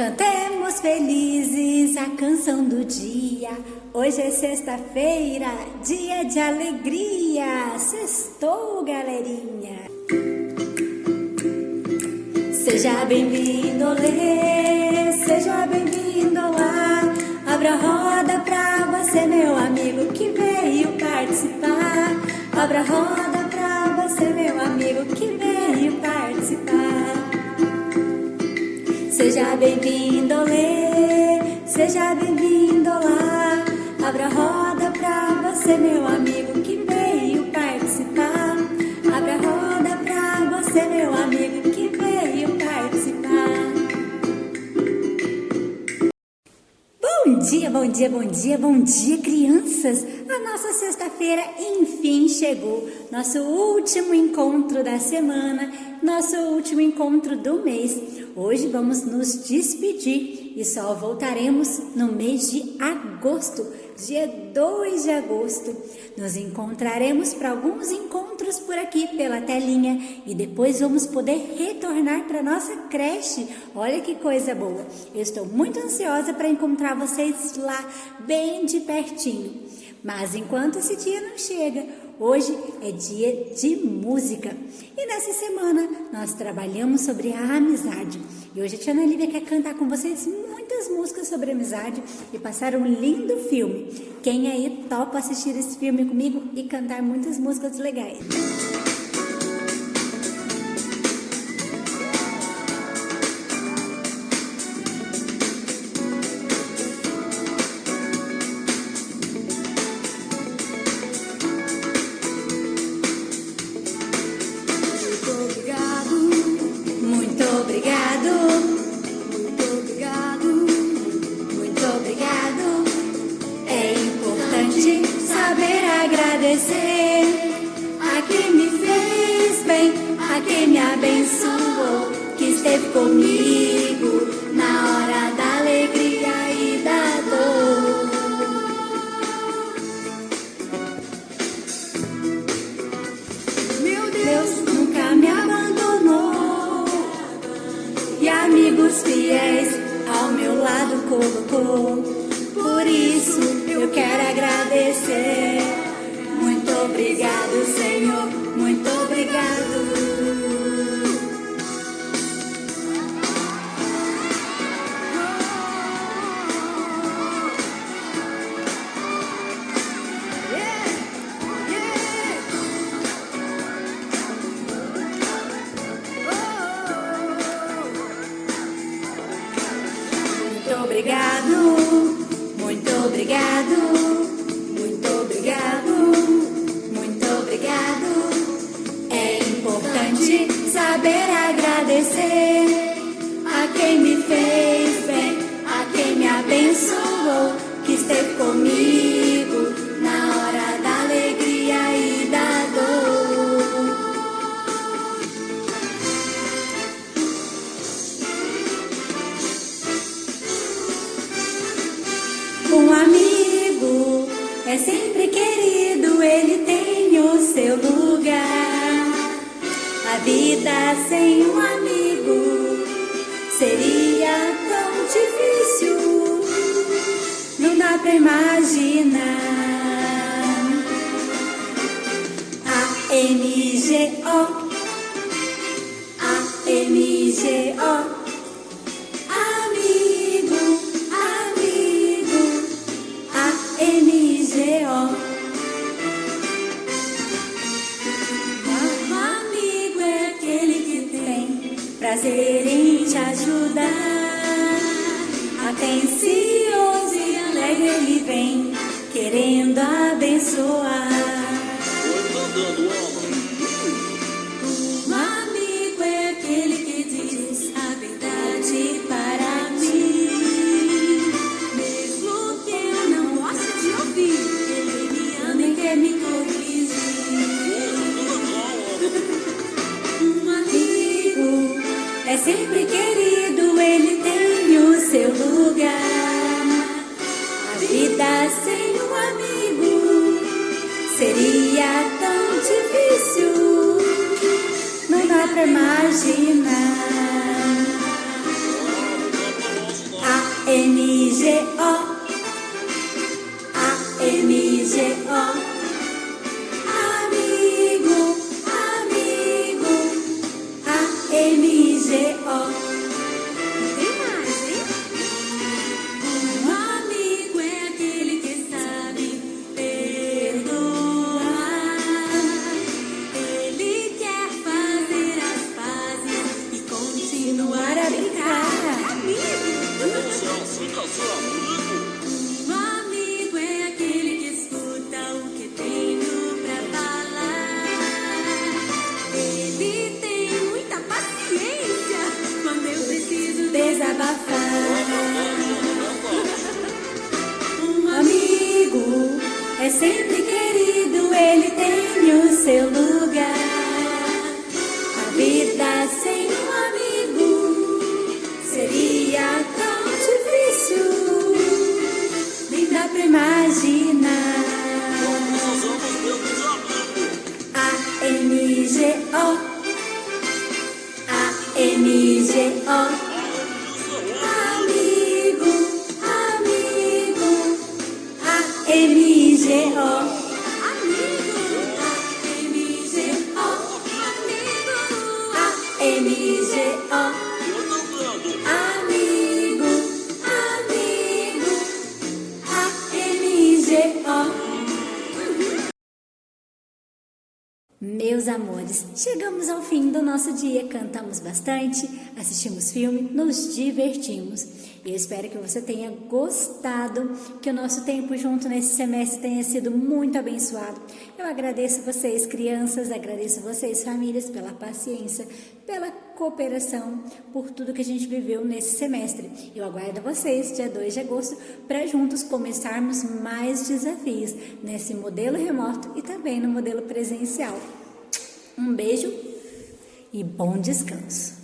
Cantemos felizes a canção do dia. Hoje é sexta-feira, dia de alegria. Sextou, galerinha. Seja bem-vindo, olê, seja bem-vindo lá. Abra a roda pra você, meu amigo que veio participar. Abra a roda pra você, meu amigo que veio participar. Seja bem-vindo, olê, seja bem-vindo lá. Abra a roda pra você, meu amigo que veio participar. Abra a roda pra você, meu amigo que veio participar. Bom dia, bom dia, bom dia, bom dia, crianças! A nossa sexta-feira enfim chegou. Nosso último encontro da semana, nosso último encontro do mês. Hoje vamos nos despedir e só voltaremos no mês de agosto, dia 2 de agosto. Nos encontraremos para alguns encontros por aqui pela telinha e depois vamos poder retornar para nossa creche. Olha que coisa boa! Eu estou muito ansiosa para encontrar vocês lá, bem de pertinho. Mas enquanto esse dia não chega, hoje é dia de música. E nessa semana nós trabalhamos sobre a amizade. E hoje a tia Ana Lívia quer cantar com vocês muitas músicas sobre amizade e passar um lindo filme. Quem aí topa assistir esse filme comigo e cantar muitas músicas legais? A quem me fez bem, a quem me abençoou, que esteve comigo na hora da alegria e da dor. Meu Deus nunca me abandonou e amigos fiéis ao meu lado colocou. Por isso eu quero agradecer. Muito obrigado, Senhor, muito obrigado. Muito obrigado, muito obrigado, muito obrigado. É importante saber agradecer a quem me fez bem, a quem me abençoou, que esteve comigo na hora da alegria e da dor. Um amigo é sempre querido, ele tem o seu lugar. A vida sem um amigo seria tão difícil, não dá pra imaginar. A-M-G-O, A-M-G-O. Prazer em te ajudar, atencioso e alegre ele vem, querendo abençoar. Um amigo é aquele que diz a verdade para mim, mesmo que eu não goste de ouvir, ele me ama e quer me corrigir. Um amigo é sempre querido, ele tem o seu lugar. A vida sem um amigo seria tão difícil, não dá pra imaginar. sempre querido, ele tem o seu lugar. A vida sem um amigo seria tão difícil, nem dá pra imaginar. A-M-G-O, A-M-G-O, amigo, amigo, A-M-G-O, A-M-G-O, A-M-G-O, amigo, amigo, A-M-G-O. Meus amores, chegamos ao fim do nosso dia, cantamos bastante, assistimos filme, nos divertimos. Eu espero que você tenha gostado, que o nosso tempo junto nesse semestre tenha sido muito abençoado. Eu agradeço vocês, crianças, agradeço vocês, famílias, pela paciência, pela cooperação, por tudo que a gente viveu nesse semestre. Eu aguardo vocês, dia 2 de agosto, para juntos começarmos mais desafios nesse modelo remoto e também no modelo presencial. Um beijo e bom descanso.